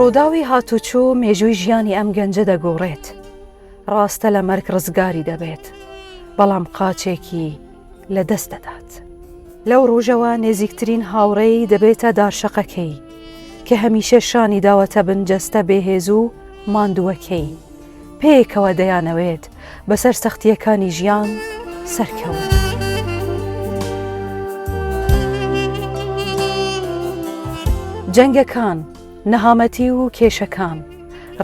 ڕووداوی هاتوچۆ مێژووی ژیانی ئەم گەنجە دەگۆڕێت. ڕاستە لە مەرگ ڕزگاری دەبێت، بەڵام قاچێکی لە دەست دەدات. لەو ڕۆژەوە نێزیکترین هاوڕێی دەبێتە دارشەقەکەی کە هەمیشە شانی داوەتە بنجەستە بێهێز و ماندووەکەی، پێیەکەوە دەیانەوێت بەسەر سەختیەکانی ژیان سەرکەوت. جەنگەکان، نەهامەتی و کێشەکان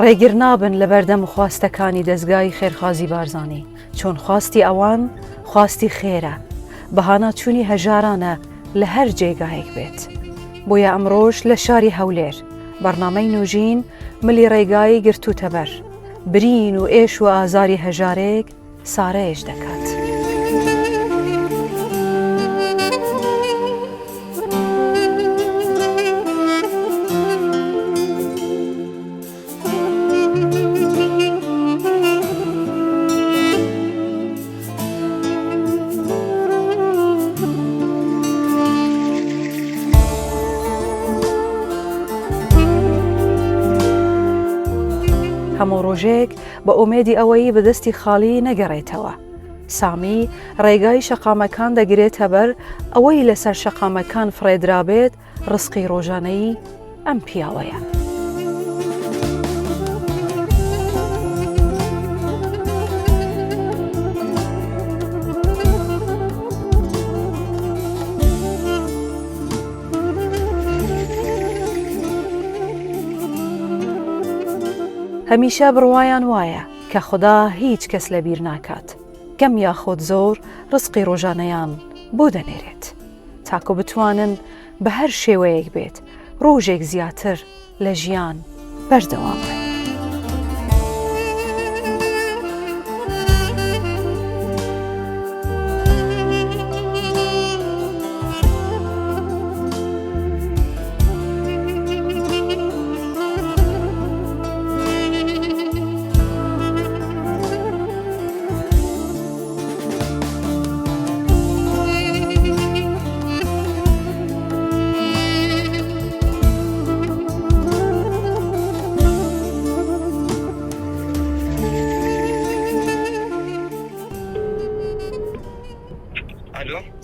ڕێگر نابن لە بەردەم خواستەکانی دەستگای خێرخوازی بارزانانی، چۆن خواستی ئەوان خواستی خێرە، بەهانا چوونی هەژارانە لە هەر جێگایەک بێت. بۆیە ئەمڕۆژ لە شاری هەولێر بەرنامەی نوژین ملی ڕێگایی گرتووتە بەر، برین و ئێش و ئازاری هەژارێک سارەیەش دەکات. هەموو ڕۆژێک بە ئومێدی ئەوەی بەدەستی خاڵی نەگەڕێتەوە. سامی ڕێگای شەقامەکان دەگرێتە بەر ئەوەی لەسەر شەقامەکان فڕێدرابێت ڕزقی ڕۆژانەی ئەم پیاوەیە. هەمیشە بڕوایان وایە کە خوددا هیچ کەس لە بیر ناکات، کەم یاخۆت زۆر ڕزقی ڕۆژانەیان بۆ دەنێرێت تاکو بتوانن بە هەر شێوەیەک بێت ڕۆژێک زیاتر لە ژیان بەردەوام بن.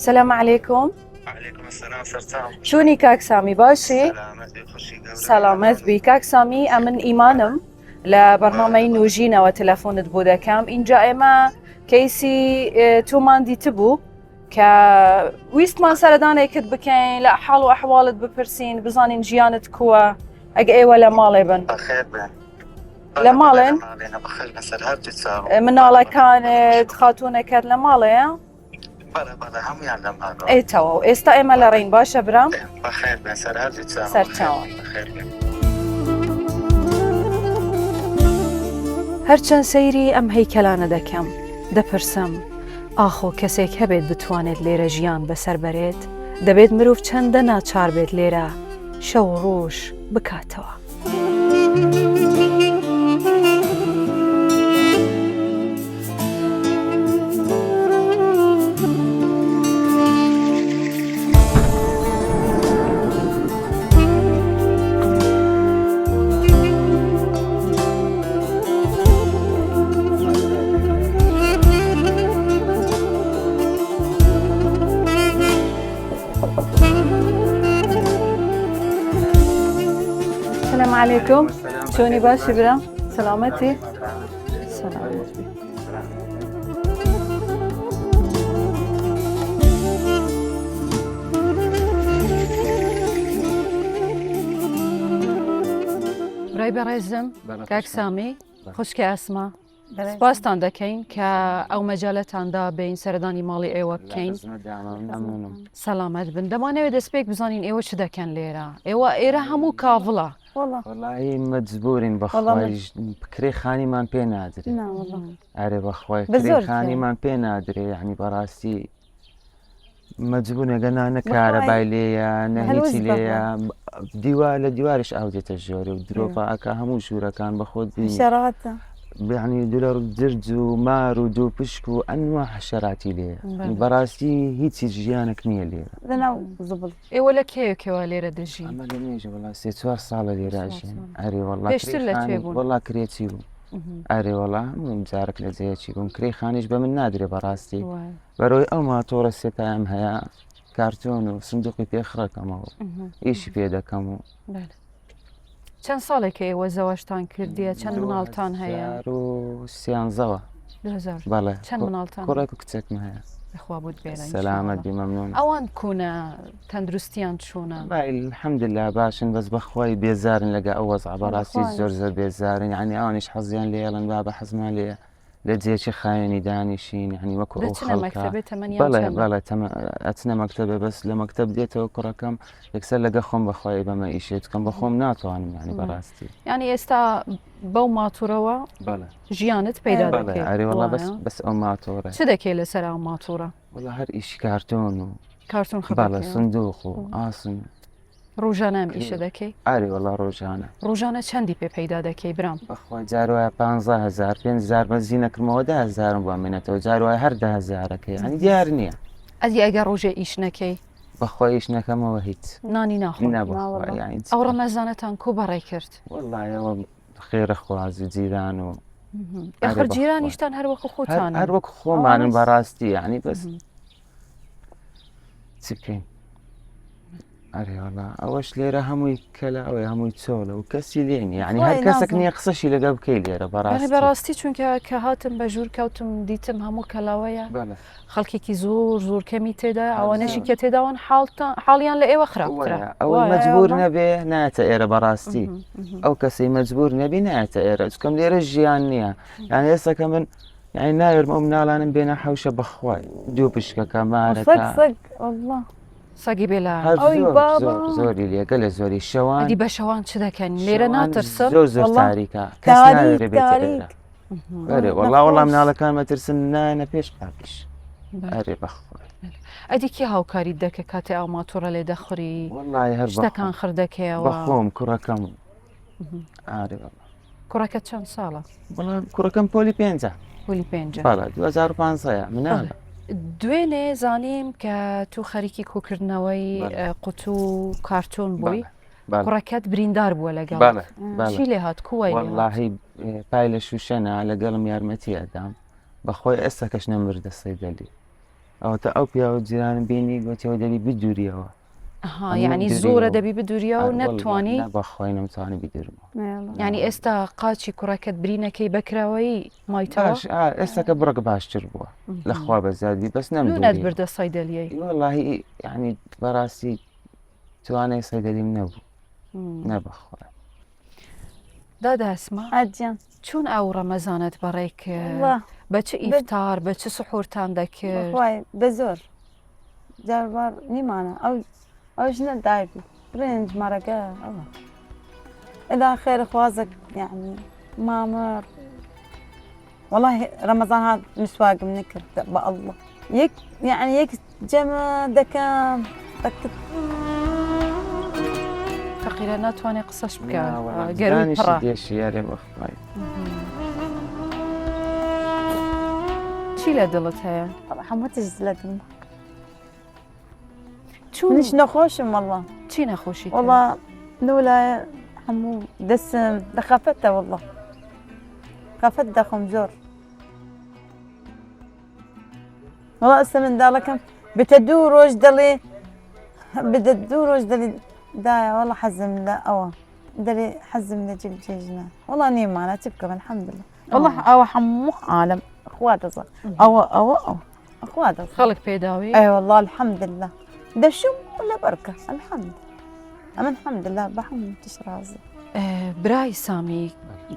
سلام علیکم. علیکم السلام سرچاو. چونی کاک سامی باشی؟ سلامت بی کاک سامی، ئەمن ئیمانم لە بەرنامەی نوژینەوە تەلەفۆنت بۆ دەکەم. اینجا ئێمە کەیسی تۆمان دیتبوو کە ویستمان سەردانێکت بکەین، لە حاڵ و ئەحواڵت بپرسین، بزانین ژیانت کووە ئەگە ئێوە لە ماڵێ بن. لە ماڵێن؟ مناڵەکانت خاتوونەکەت لە ماڵەیە؟ ئێتەوە ئێستا ئێمە لە ڕێین. باشە برام؟ سەرچاوە. هەرچەند سەیری ئەم هەیکەلانە دەکەم، دەپرسم ئاخۆ کەسێک هەبێت بتوانێت لێرە ژیان بەسەر بەرێت؟ دەبێت مرۆڤ چەندە ناچار بێت لێرە شەو ڕۆژ بکاتەوە. السلام عليكم. شلوني باشي برام؟ سلامتي؟ سلامتي. برای بەڕێزم کاک سامی، خوشکە ئەسما، سپاستان دەکەین کە ئەو مەجالەتاندا بین سەردانی ماڵی ئێوە بکەین. سەلامەت بن. دەمانەوێت دەستپێک بزانین ئێوە چ دەکەن لێرە؟ ئێوە ئێرە هەموو کاڤڵە. وەڵی مەجبورین بەخوای کرێ خانیمان پێ نادرێت. ئەرێ بەخوای کرێ خانیمان پێ نادرێت، یعنی بەڕاستی مەجبور نەگەنا نەکارەبای لێیە نەهیچی لێیە، دیوار لە دیوارش ئاو دێتە ژۆرە و درۆپە ئەکە هەموو ژوورەکان بەخۆت بینی. يعني دولار درج ومار ودو بشك وانواع حشراتي ليه يعني براسي هيتي جيانك نية ليه انا زبل اي ولا كيو ليرة دجي اما ليش والله سيتوار صالة لي راجين اري والله بيش تلت فيبون والله كريتيو اري والله مو مزارك لزيتي بون كري خانيش بمن نادري براستي بروي او ما طور الستام هيا كارتون وصندوقي في اخرى كمو ايش في يدا كمو چەند ساڵێکی ئێوە زەواجتان کردیە چەند مناڵتان هەیە؟ سیان زەوە 2000 بەڵێ چەند مناڵتان کوڕێک و کچێکم هەیە بخوا بوت بێرە سەلامەت بی مەمنون ئەوان کوونە تەندروستیان چوونە الحەمدلله باشن بەس بەخوای بێزارن لەگە ئەو وەزع بەڕاستی زۆر بێزارن یعنی ئەوانیش حەزیان لێ ئێڵن با بە حەزمان لێ لە جێکی خاوێنی دانیشین یعنی وەکو ئەو خەڵکە بەڵێ ئەچنە مەکتەبێ بەس لە مەکتەب دێتەوە کوڕەکەم یەکسەر لەگە خۆم بەخوای بەمە ئیشێت بکەم بە خۆم ناتوانم یعنی بەڕاستی یعنی ئێستا بەو ماتوورەوە ژیانت پەیدا دەکەی ئەرێ وەڵا بەس ئەو ماتۆرە چ دەکەی لەسەر ئەو ماتوورە؟ وەڵا هەر ئیشی کارتۆن و کارتون بەڵێ سندوق و ئاسن ڕۆژانەم ئیشە دەکەی؟ ئاری وەڵا ڕۆژانە چەندی پێ پەیدا دەکەی برام؟ بەخوای جاروایە 15,000 5,000 بەزی نەکردمەوە 10,000 بۆ مێنێتەوە جاروایە هەر 10,000ەکەی هەنی دیار نییە ئەدی ئەگەر ڕۆژێ ئیش نەکەی بەخوای ئیش نەکەمەوە هیچ نانی ناخۆ ئەو ڕەمەزانەتان کۆ بەڕێ کرد وەڵایەوە خێرە خوازی جیران و ئەخر جیرانیشتان هەر وەکو خۆتان هەر وەکو خۆمانن بەڕاستی یعنی بەس چی بکەین ئەرێ وەڵا ئەوەش لێرە هەمووی کەلا ئەوەی هەمووی چۆلە و کەسی لێنی یعنی هەر کەسێک نییە قسەشی لەگە بکەی لێرە بەڕاستی چونکە کە هاتم بە ژوور کەوتم دیتم هەموو کەلاوەیە خەڵکێکی زۆر کەمی تێدا ئەوانەشی کە تێداوان حاڵیان لە ئێوە خراپترە ئەوە مەجبور نەبێ نایەتە ئێرە بەڕاستی ئەو کەسەی مەجبور نەبی نایەتە ئێرە چکەم لێرە ژیان نییە یان ئێستاکە من یعنی ناوێرم ئەو مناڵانم بێنە حەوشە بەخوای دوو پشکەکە مارەکە سەگی بێلا زۆری لێگە لە زۆری شەوان دی بە شەوان چ دەکەن لێرە ناترسم زۆر تاریکە کەس ناوێرە بێتە وەڵام مناڵەکان مەترسن نانە پێش قاپیش ئەرێ بەخوای ئەدی کی هاوکاریت دەکە کاتێ ئەو ماتۆرە لێ دەخوری شتەکان خردەکەیەوە بەخۆم کوڕەکەم ئارێ کوڕەکە چەند ساڵە؟ بەڵام کوڕەکەم پۆلی 5 پۆلی 5 2015 مناڵە دوێنێ زانیم کە تو خەریکی کۆکردنەوەی قوت و کارتۆن بووی کوڕەکەت بریندار بووە لەگەڵ چی لێ هات کووەی وەڵاهی پای لە شوشەنە لەگەڵم یارمەتی ئەدام بەخۆی ئێستا کەش نەمردە سەیدەلی ئەوتە ئەو پیاوە جیرانم بینی گوتیەوە دەبی بدووریەوە یعنی زۆرە دەبی بدووریەوە و نەتوانی بەخۆی نەمتوانی بیدرمەوە یعنی ئێستا قاچی کوڕەکەت برینەکەی بەکراوەی مایتەوە ئێستاکە بڕک باشتر بووە لەخوا بەزادی بەس نەت بردە سەیدەلیەی وەڵاهی یعنی بەڕاستی توانای سەیدەلیم نەبوو نەبەخوا داداسمە ئەجیان چون ئەو ڕەمەزانت بەڕێ کرد بە چ ئیفتار بە چ سحورتان دەکرد بە زۆر جاربار نیمانە ئەوش نەدایبی برنج مەرەگە ئەوە ئەدا خێرە خوازك يعني مامر والله رمضان هذا مسواق منكر بالله يك جمع دكام تقريبا ناتواني قصص بك قالوا برا ديش يا ريم اخوي شي لا دلتها طبعا حموت الزلد منش نخوشم والله شي نخوشي والله نولا حمو دسم دخفته والله خفت دخم زور والله اسمن دالكم بتدور وش دلي بتدور وش دلي دايا والله حزم لا أوه دلي حزم نجيب جيجنا والله نيمة أنا تبكى الحمد لله والله أو حمو عالم أخواته صار أو أخواته خلق بيداوي أي والله الحمد لله ده شو ولا بركة الحمد لله بحمد تشرازي برای سامی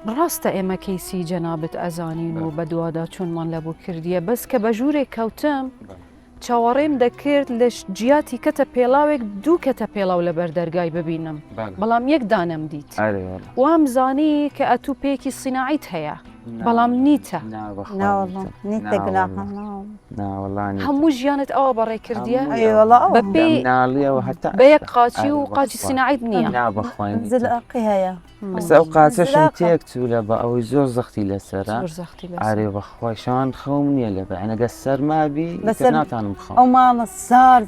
ڕاستە ئێمە کەیسی جەنابەت ئەزانین و بەدووادا چۆنمان لەبوو کردیە بەس کە بە ژوورێک کەوتم چاوەڕێم دەکرد لە جیاتی کەتە پێڵاوێک دوو کەتە پێڵاو لە بەردەرگای ببینم بەڵام یەک دانەم دیت وام زانی کە ئەتوو پێکی سیناعیت هەیە بەڵام نیتە ناوەڵ نیتە گوناحە ناوەڵانی هەموو ژیانت ئەوە بەڕێ کردیە بەپێی ناڵیەوە هەتا بە یەک قاچی و قاچی سینەعیت نییە نابخواین زلقی هەیە ئەسا ئەو قاچەشم تێک چوو لە بە ئەوەی زۆر زەختی لەسەرە ئارێ بەخوای شان خەوم نییە لە بەعنەگە سەرمابی ناتانم بخەم ئەو ماڵە سار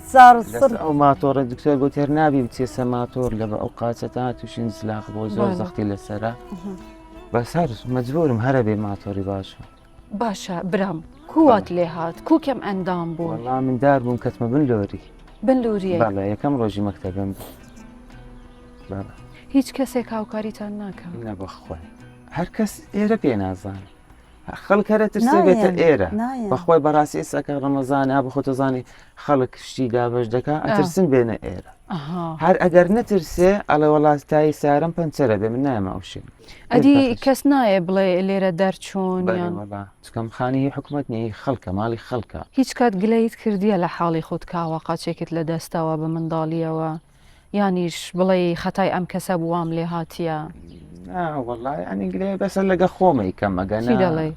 ئەو ماتۆڕە دکتۆر بۆ تێر نابی بچێسە ماتۆر لە بە ئەو قاچەتا تووشین زلاق بۆ زۆر زەختی لەسەرە بەس هەر مەجبورم هەرە بێ ماتۆری باشە باشە برام کووات لێ هات کووکەم ئەندام بوو وەڵام من دار بووم کەتمە بن لۆری بنلووریە بەڵێ یەکەم ڕۆژی مەکتەبم هیچ کەسێک هاوکاریتان ناکەم نەبەخوای هەر کەس ئێرە پێ نازانێ خەڵکەرە ترسێ بێتە ئێرە بەخوای بەڕاستی ئێساکە ڕەمەزانە بخۆتەزانی خەڵک شتی دابش دەکا ئەترسن بێنە ئێرە هەر ئەگەر نەترسێ ئەڵێ وڵاتایی سارم پەنچەرە بێ من نایمە ئەو شێن ئەدی کەس نایە بڵێ لێرە دەرچوون چکەم خانی حکوومەت نیە خەڵکە ماڵی خەڵکە هیچ کات گلەیت کردیە لە حاڵی خۆت کاوە قاچێکت لە دەستەوە بە منداڵیەوە یانیش بڵێ خەتای ئەم کەسە بووام لێ هاتیە وەڵای ئەنیگرێ بەسەر لەگە خۆمەی کەمەگەن دەڵێ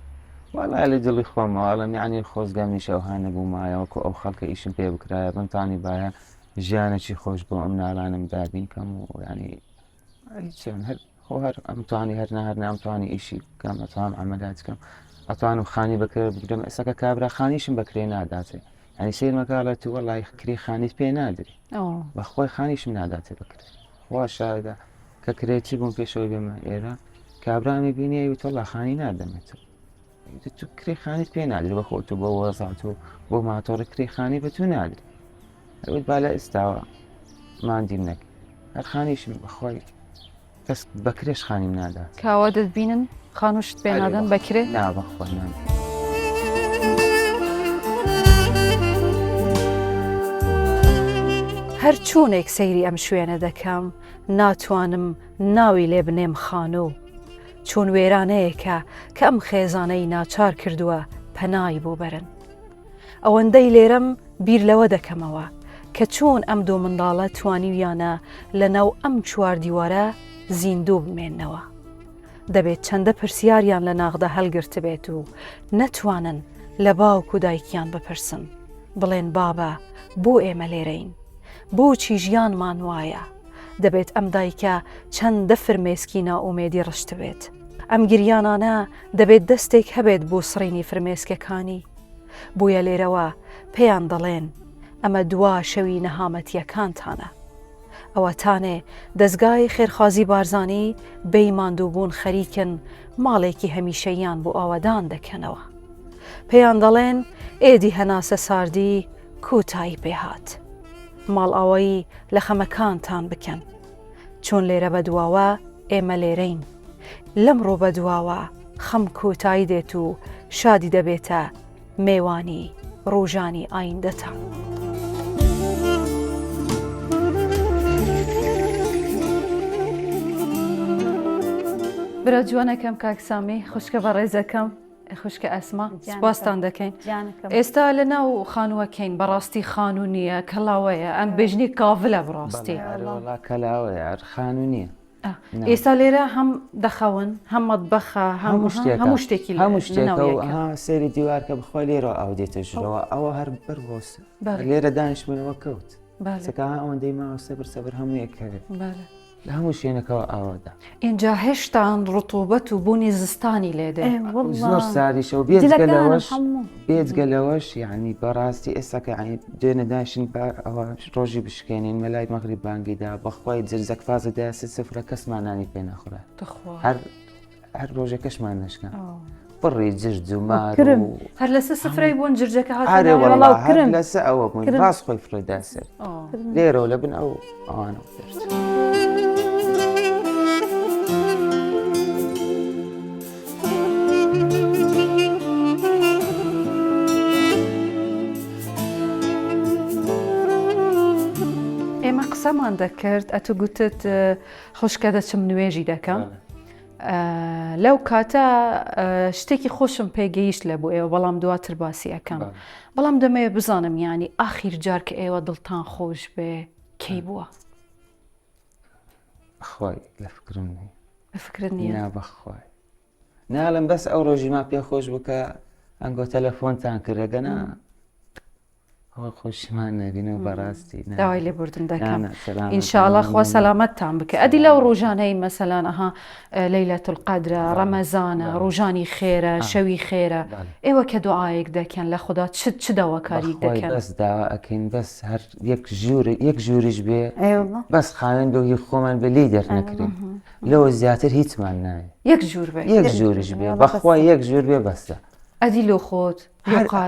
وەڵای لە دڵی خۆمەوەڵم یعنی خۆزگەمی شەوهانە بوومایەوەکو ئەو خەڵکە ئیشم پێ بکرایە بمتانی باە ژیانێکی خۆش بۆ ئەم نالانم دابین کەم و ینی هەر ئەمتوانی هەر نامتوانی ئیشی بکەم ئەتوان ئەمەدات بکەم ئەتوان و خانی بەکرد بگرم ئێساکە کابرا خانیشم بەکرێ ناداتێ ینی سیر مەکالە تو وەڵای کری خانیت پێ نادری بەخۆی خانیشم ناداتێ بکرێت وا شایدا کە کرێتی بووم پێشەوەی بێمە ئێرە کابرامی بینی وتۆڵا خانی نادەمێت تو کری خانیت پێ نادری بە خۆت و بۆ وەزات و بۆ ماتۆڕی کری خانی بە تو نادری ئەوت با لە ئێستاوە مادیم نەک هەر خانیشم بەخۆی کەس بەکرێش خانیم نادات کاوە دەتبینن خانوشت پێ نادەن بەکرێ نابەخۆی نام هەر چوونێک سەیری ئەم شوێنە دەکەم ناتوانم ناوی لێ بنێم خانوو چۆن وێرانەیەکە کە ئەم خێزانەی ناچار کردووە پەنای بۆ بەرن ئەوەندەی لێرەم بیر لەوە دەکەمەوە کە چۆن ئەم دوو منداڵە توانیویانە لەناو ئەم چوار دیوارە زیندوو بمێننەوە دەبێت چەندە پرسیاریان لە ناغدا هەلگرت بێت و نەتوانن لە باوک و دایکیان بپرسن بڵێن بابە بۆ ئێمە لێرەین بۆچی ژیانمان وایە دەبێت ئەم دایکە چەندە فرمێسکی ناومێدی ڕشت بێت ئەم گریانانە دەبێت دەستێک هەبێت بۆ سڕینی فرمێسکەکانی بۆیە لێرەوە پێیان دەڵێن ئەمە دوا شەوی نەهامەتیەکانتانە ئەوەتانێ دەستگای خێرخوازی بارزانی بەی ماندووبوون خەریکن ماڵێکی هەمیشەیان بۆ ئاوەدان دەکەنەوە پێیان دەڵێن ئێدی هەناسە ساردی کوتایی پێهات ماڵ ئەوەی لە خەمەکانتان بکەن چۆن لێرە بە دواوە ئێمە لێرەین لەمڕۆ بە دواوە خەم کۆتایی دێت و شادی دەبێتە میوانی ڕۆژانی ئایندەتان برا جوانەکەم کاکسامی خوشکە بە ڕێزەکەم خوشکە ئەسما سپاسان دەکەین ئێستا لە ناو خانووەکەین بەڕاستی خانوو نییە کەلاوەیە ئەم بێژنی کاڤلە بڕاستی کەلاوەیە خانوو نییە ئێستا لێرە هەم دەخەون هەم مەتبەخە هەموو شتێکی سێری دیوارکە بخوا لێرە ئاو دێتە ژرەوە ئەوە هەر بەر بۆست لێرە دانیشتبوونەوە کەوت سەکە ئەوەندەی ماوە سەبر هەموو یەکەوێت لە هەموو شوێنەکەەوە ئاوادا اینجا هێشتان ڕتوبەت و بوونی زستانی لێدە زۆر ساریشەوە بێجگەلەوەش یعنی بەڕاستی ئێستاکە دوێنە داشن ئەوە ڕۆژی بشکێنین مەلای مەغری بانگیدا بەخوای جرزەک فازەدا سفرە کەسمانانی پێ نەخورات هەر ڕۆژە کەشمان نشکان بڕی جرج و مار هەر لەسە سفرەی بوون جرجەکە هاتووەڵاو لەسە ئەوە بوون ڕاست خۆی فرۆداسێت لێرەوە لە بن ئەو ئەوانە ئێمە قسەمان دەکرد ئەتو گوتت خوشکە دەچم نوێژی دەکەم لەو کاتە شتێکی خۆشم پێگەیشت لە بۆ ئێوە بەڵام دواتر باسی ئەەکەم بەڵام دەمەوێت بزانم ینی ئاخیر جار کە ئێوە دڵتان خۆش بێ کەی بووە بەخوای لە فکرم بە فکرت نییە بەخوای نالم بەس ئەو ڕۆژی ما پێ خۆش بکە ئەنگۆ تەلەفۆنتان کردەگەنا ئەوە خۆشیمان نەبینە و بەڕاستی داوای لێبوردن دەکەم ئینشاءڵڵا خوا سەلامەتتان بکە ئەدی لەو ڕۆژانەی مەسەلان ئەها لەیلەت القەدرە ڕەمەزانە ڕۆژانی خێرە شەوی خێرە ئێوە کە دوعایەک دەکەن لە خوددا چ داواکاریک دەکەن بەس داوا ئەکەین بەس هەر یەک ژووریش بێ بەس خاوێن بەوهی خۆمان بە لی دەرنەکرین لەوە زیاتر هیچمان نایە یەک ژوور بێ یەک ژووریش بێ بەخوا یەک ژوور بێ بەسە ئەدی لۆ خۆت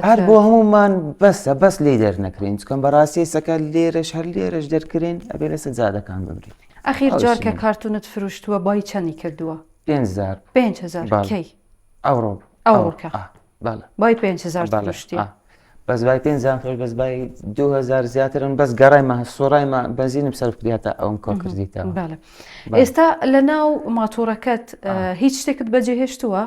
هەر بۆ هەمومان بەسە بەس لی دەرنەکرین چکەم بەڕاستی سەکە لێرەش هەر لێرەش دەرکرین ئەبێ لە سەجادەکان بمرین ئەخیر جار کە کارتونت فروشتووە بای چەندی کردووە 5,000 5,000 کەی ئەوڕۆ بای 5,000 فروشتی بەس بای 5,000 فروش بەس بای 2,000 زیاترن بەس گەڕایمە سۆڕایمە بەنزینم سەرف کردیاتە ئەوم کۆ کردیتەوە ئێستا لە ناو ماتۆڕەکەت هیچ شتێکت بەجێهێشتووە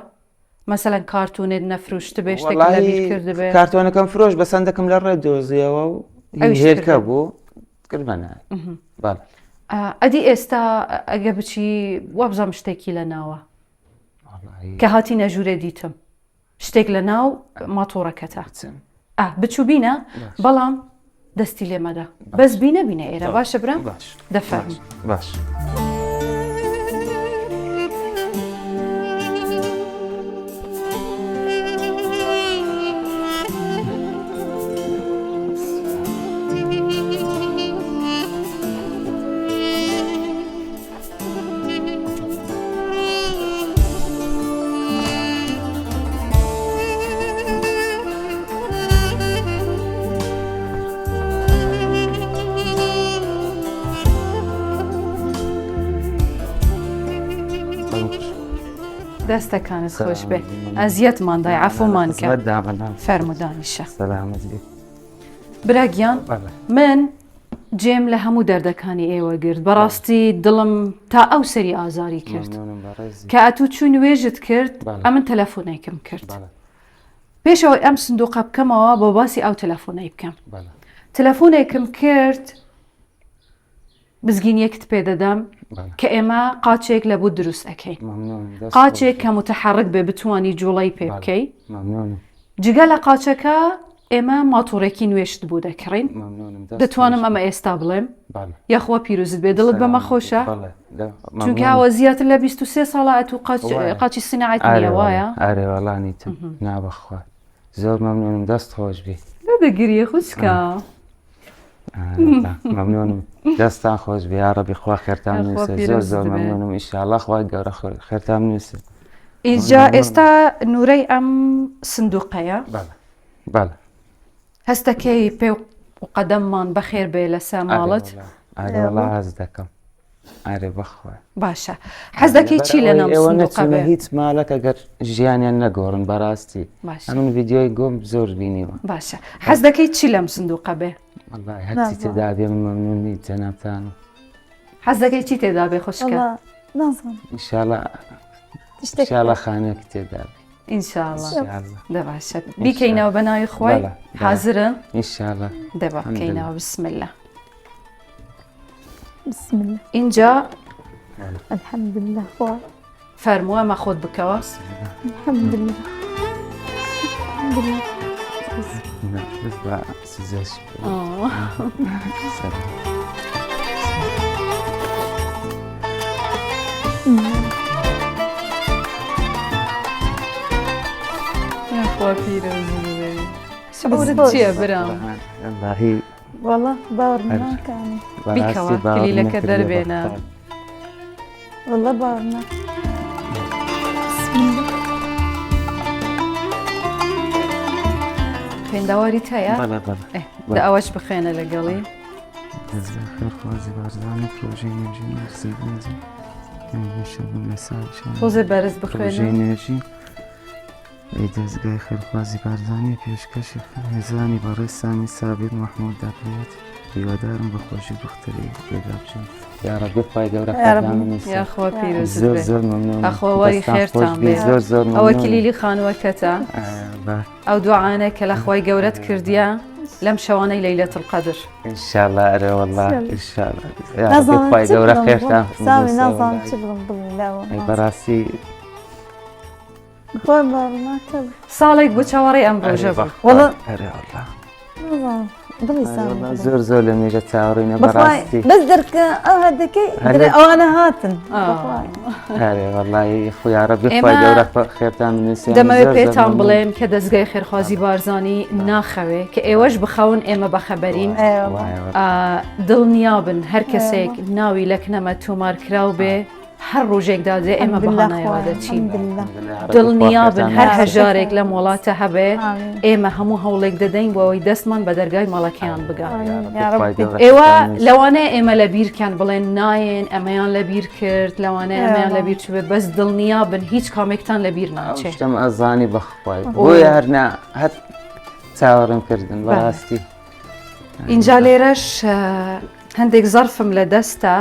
مەسەلەن کارتونێت نەفروشت بێ شتێک لەبیر کرد بێ کارتۆنەکەم فرۆش بەسەندەکەم لە ڕێ دۆزیەوە و هێرکە بوو کردمەنای ئەدی ئێستا ئەگە بچی وابزانم شتێکی لە ناوە کە هاتی نەژوورێ دیتم شتێک لە ناو ماتۆڕەکەتە بچوو بینە بەڵام دەستی لێمەدا بەس بینە ئێرە باشە برام دەفەرمی باش دەستەکانت خۆش بێ ئەزیەتماندای عەفومان کە فەرمودانیشە براگیان من جێم لە هەموو دەردەکانی ئێوە گرت بەڕاستی دڵم تا ئەو سەری ئازاری کرد کە ئەتوو چوو نوێژت کرد ئەمن تەلەفۆنێکم کرد پێشەوەی ئەم سندوقە بکەمەوە بۆ باسی ئەو تەلەفۆنەی بکەم تەلەفۆنێکم کرد بزگینیەکت پێدەدەم کە ئێمە قاچێک لە بوو دروست ئەەکەی قاچێک کە متحرک بێ بتوانی جوڵەی پێ بکەی جگە لە قاچەکە ئێمە ماتۆڕێکی نوێشت بوو دەکڕین دەتوانم ئەمە ئێستا بڵێم یاخوا پیرۆزت بێ دڵت بەمە خۆشە چونکەوە زیاتر لە 23 ساڵات و قاچی سنەعەت نیە وایە ئارێوەڵانی نابەخوا زۆر مەمنونم دەست خۆش بێ دەگریە خوشکە مەمنونم دەستان خۆش بێ یا ڕەبی خوا خێرتان نووسێ زۆر مەمنونم ئینشاءڵڵا خوای گەورە خێرتان نووسێ ئینجا ئێستا نورەی ئەم سندوقەیە هەستەکەی پێ و قەدەممان بەخێر بێ لەسەر ماڵت ئارێوەڵا هەز دەکەم ئارێ بەخوا باشە حەز دەکەی چی لە ناو سندوقە بێ هیچ ماڵەکە ئەگەر ژیانیان نەگۆڕن بەڕاستی ئەمن ڤیدیۆی گۆم زۆر بینیوە باشە حەز دەکەی چی لەم سندوقە بێ هەرچی تێدا بێ من مەمنونی جەنابتان حەز دەکەی چی تێدا بێ خوشکە ئینشاءڵڵا خانەیەکی تێدا بێ ئینشاءڵڵا دەباشە بیکەینەوە بە ناوی خۆی حازرن ئینشاءڵڵا دەبا بکەینەوە بسملە بسم الله اینجا الحمد لله خوا فەرمووە مە خۆت بکەوە الحمد لله خوا پیرۆزی بێ شعورت چییە برام والله باور ناکەم بیکەوە کلیلەکە دەربێنە والله باور ناکەم خوێندەواریت هەیە دە ئەوەش بخێنە لەگەڵی خێرخوازی بارزانانی پرۆژەی نوێژی خۆزێ بەرز بخوێنە نوێژی دەستگای خێرخوازی بارزانانی پێشکەشی هێزانی بەڕێز سامی سابیر مەحموود دەبێت هیوادارم بە خۆشی بختری پێدا بچین یا ڕەبی خوای گەورە یاخوا پیرۆزت زۆر بێ زۆر مەمنون ئەخۆوەری خێرتان بێ زۆر ئەوە کلیلی خانووەکەتە ئەو دوعانە کە لە خوای گەورەت کردیە لەم شەوانەی لەیلەت القەدر ئینشاءڵڵا ئەرێ وەڵڵا ئینشاءڵڵا یا ڕەبی خوای گەورە خێرتان سامی نازانم چ بڵم بڵێ بەڕاستی ساڵێک بۆ چاوەڕێ ئەم ڕۆژە بوو. والله والله بڵی والله سام زۆر زۆر لە مێژە چاوەڕێنە بەخوای بەڕاستی بەس دەرکە ئەو هەردەکەی ئەوانە هاتن هەرێ وەڵی خویاڕەبی ئێمە خۆی گەورە خێرتان بنووسێ دەمەوێت پێتان بڵێم کە دەستگای خێرخوازی بارزانانی ناخەوێ کە ئێوەش بخەون ئێمە بەخەبەرین دڵنیابن هەر کەسێک ناوی لەکنەمە تۆمارکرااو بێ هەر ڕۆژێکدا دێ ئێمە بەهانایەوە دەچین دڵنیابن هەر هەژارێک لە وڵاتە هەبێ ئێمە هەموو هەوڵێک دەدەین بۆەوەی دەستمان بە دەرگای مەڵەکەیان بگات ئێوە لەوانەیە ئێمە لە بیرکەن بڵێن نایەن ئەمەیان لە بیر کرد لەوانەیە ئەمەیان لە بیر چوێ بەس دڵنیابن هیچ کامێکتان لە بیر ناچێت شتم ئەزانی بەخوای بۆیە هەرنا هەر چاوەڕم کردن بەڕاستی اینجا لێرەش هەندێک زەرفم لە دەستە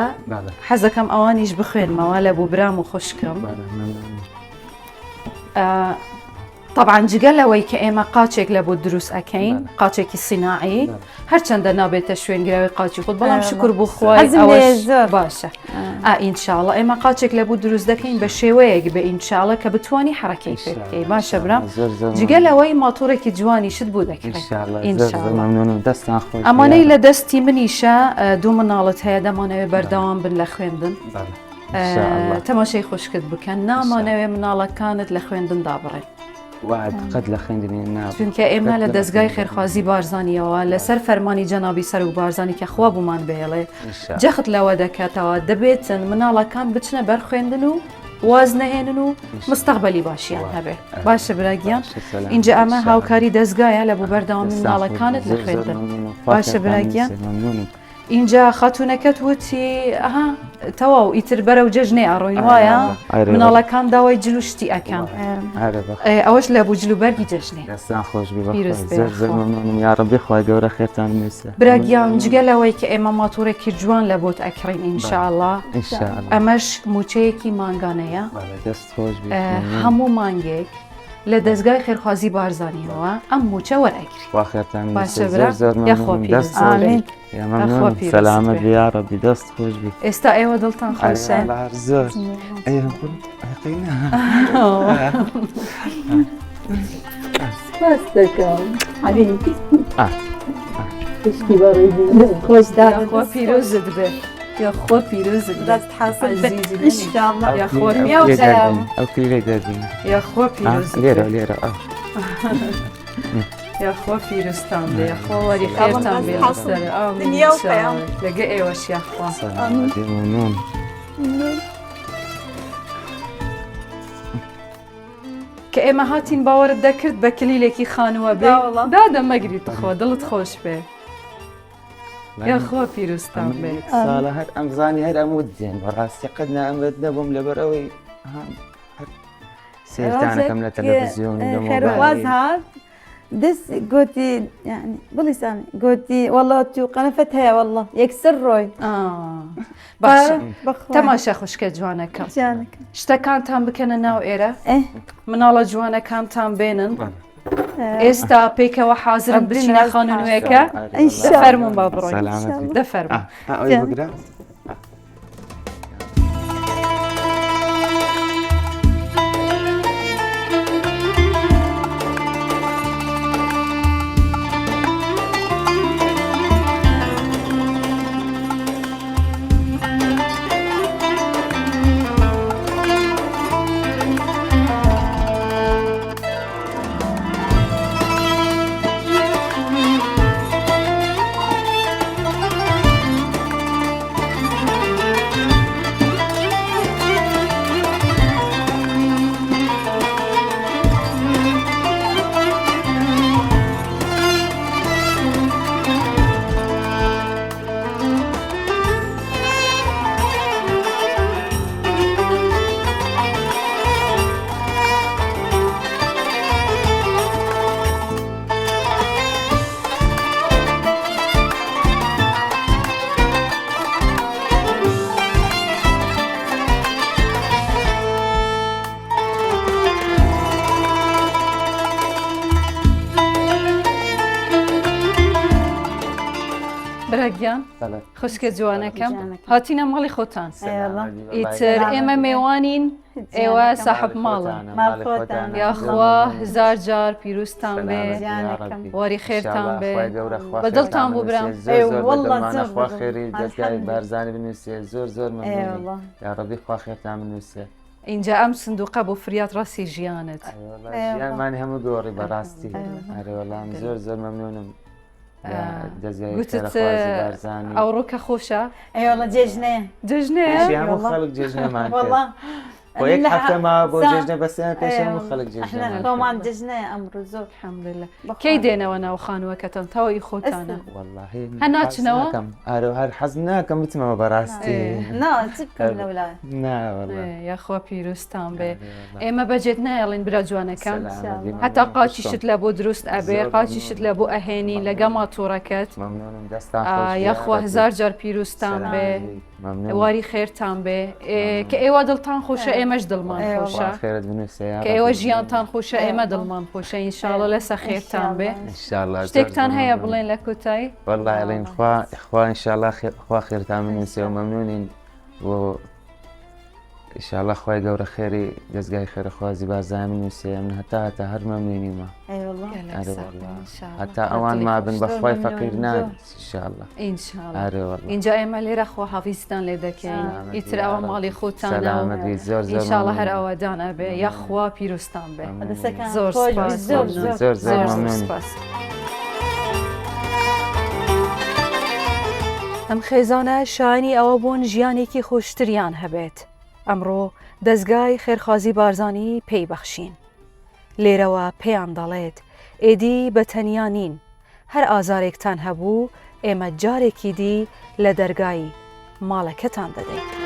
حەزەکەم ئەوانیش بخوێنمەوە لە بوو برام و خوشکم طبعاً جگەلەوەی کە ئێمە قاچێک لە بۆ دروست ئەەکەین قاچێکی سیناعی هەرچەندە نابێتە شوێنگراوی قاچی خۆت بەڵام شکر بۆ خوای باشە ئینشاءڵە ئێمە قاچێک لە بۆ دروست دەکەین بە شێوەیەک بە ئینشاءڵە کە بتوانی حرەکەی پێ بکەی باشە برام جگەلەوەی ماتۆرێکی جوانی شت بوو دەکرێت ئەمانەی لە دەستی منیشە دوو مناڵت هەیە دەمانەوێت بەردەوام بن لە خوێندن تەماشای خوشکت بکەن نامانەوێ مناڵەکانت لە خوێندندا بڕێن قەت لە خوێندنی ناو چونکە ئێمە لە دەستگای خێرخوازی بارزانیەوە لەسەر فەرمانی جەنابی سەر و بارزانی کە خوا بوومان بێڵێ جەخت لەوە دەکاتەوە دەبێتن مناڵەکان بچنە بەر خوێندن و واز نەهێنن و مستەقبەلی باشیان هەبێ باشە براگیان اینجا ئەمە هاوکاری دەستگایە لە بوو بەردەوامی مناڵەکانت لە خوێندن باشە براگیان اینجا خاتونەکەت وتی ئەها تەواو ئیتر بەرە و جەژنێ ئەڕۆین وایە مناڵەکان داوای جلوشتی ئەکەن ئەوەش لە بوو جلوبەرگی جەژنێ دەستان خۆش یاڕەبی خۆی گەورە خێرتان نووسە براگیان جگەلەوەی کە ئێمە ماتۆرێکی جوان لە بۆت ئەکڕین ئینشاءڵڵا ئەمەش موچەیەکی مانگانەیە هەموو مانگێک لە دەستگای خێرخوازی بارزانیەوە ئەم موچە وەرەگری سەلامەت یاڕەبی دەست خۆش بی ئێستا ئێوە دڵتان خۆشە زۆر خۆ پیرۆزت بێ یا خۆ پیرۆزت دەست حاصل ئینشاءڵڵا یا خۆ میاوزەم ئەو کلیلێ دەبین یا خۆ پیرۆزت لێرە لێرە یا خۆ پیرستان بێ یا خۆ وەری خێرتان بێ لەسەر لەگە ئێوەش یاخوا کە ئێمە هاتین باوەرت دەکرد بە کلیلێکی خانووە بێ دادەمەگریت خۆ دڵت خۆش بێ یا خۆ پیرستان بێ ساڵە هەر ئەمزانی هەر ئەموو دێن بەڕاستی قەت نائەمەت نەبووم لەبەرەوەی سێرتانەکەم لە تەلەڤیزیۆن خێرخواز هات دەست گوتی یعنی بڵی سامی گوتی وەڵڵا تو قەنەفەت هەیە وەڵڵا یەکسەر ڕۆی باشە تەماشا خوشکە جوانەکەم شتەکانتان بکەنە ناو ئێرە مناڵە جوانەکانتان بێنن ئێستا پێکەوە حازرن بچینە خانوویەکە دەفەرمون با بڕۆین دەفەرمون کاکگیان خوشکە جوانەکەم هاتینە ماڵی خۆتان ئیتر ئێمە میێوانین ئێوە ساحب ماڵن یاخوا هزار جار پیرۆستان بێ واری خێرتان بێ بەدڵتان بوو برام خوا خێری دەستگای بارزانانی بنووسێ زۆر زۆر مەمنون یا ڕەبی خوا خێرتان بنووسێ اینجا ئەم سندوقە بۆ فریات ڕاستی ژیانت ژیانمانی هەموو گۆڕی بەڕاستی هەرێوەڵام زۆر زۆر مەمنونم گوتت ئەوڕۆکە خۆشە ئێوەڵە جێژنێ جژنەیە هەموو خەڵک جێژنەمان بۆ یەک هەفتەما بۆ جێژنە بەسییان پێش هەموو خەڵک جێژنە خۆمان جژنەیە ئەمڕۆ زۆر حەمدلله کەی دێنەوە ناو خانووەکەتان تاوەی خۆتانە هە ناچنەوە هەر حەز ناکەم بچمەوە بەڕاستی یاخوا پیرۆستان بێ ئێمە بەجێت نایڵین برا جوانەکەم هەتا قاچیشت لە بۆ دروست ئەبێ قاچیشت لە بۆ ئەهێنی لەگە ماتۆڕەکەت یاخوا هزار جار پیرۆستان بێ واری خێرتان بێ کە ئێوە دڵتان خۆشە ئێمەش دڵمان خۆشە کە ئێوە ژیانتان خۆشە ئێمە دڵمان خۆشە ئینشاڵە لەسە خێرتان بێ شتێکتان هەیە بڵێن لە کۆتایی وەڵڵایڵێن خوا ئینشاڵە خوا خێرتان بنووسێ و مەمنونین بۆ ئینشاڵە خوای گەورە خێری دەستگای خێرەخوازی بارزانانی بنووسێ من هەتا هەر مەمنونیمە هەتا ئەوان مابن بەخوای فەقیر نابێت ئینشاڵە اینجا ئێمە لێرە خوا حەفیزتان لێ دەکەین ئیتر ئەوە ماڵی خۆتانە ئینشاڵە هەر ئەوەدان ئەبێ یاخوا پیرۆستان بێ زۆر زۆر مەمنون. ئەم خێزانە شایانی ئەوە بوون ژیانێکی خۆشتریان هەبێت. ئەمڕۆ دەستگای خێرخوازی بارزانی پێی بەخشین. لێرەوە پێیان دەڵێت ئێدی بەتەنیا نین، هەر ئازارێکتان هەبوو ئێمە جارێکی دی لە دەرگای ماڵەکەتان دەدەین.